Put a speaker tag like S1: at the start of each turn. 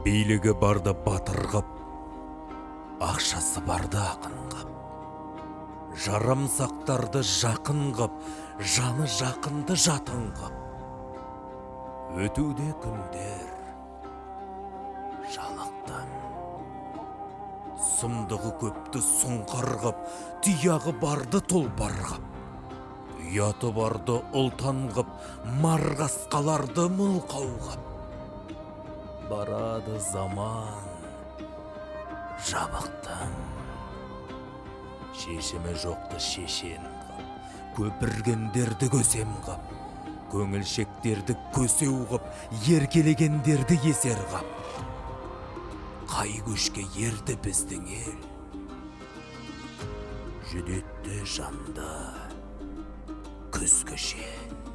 S1: Бийлігі барды батыр қып, ақшасы барды ақын қып, жарамсақтарды жақын қып, жаны жақынды жатын қып. Өтуде күндер жалықтан, сұмдығы көпті сұңқар қып, тұяғы барды тұлпар қып, ұяты барды ұлтан қып, марғасқаларды мылқау қып. Барады заман жабықтан, шешімі жоқты шешен қып, көпіргендерді көсем қып, көңілшектерді көсеу қып, еркелегендерді есер қып. Қай көшке ерді біздің ел, жүдетті жанды күзгі жел.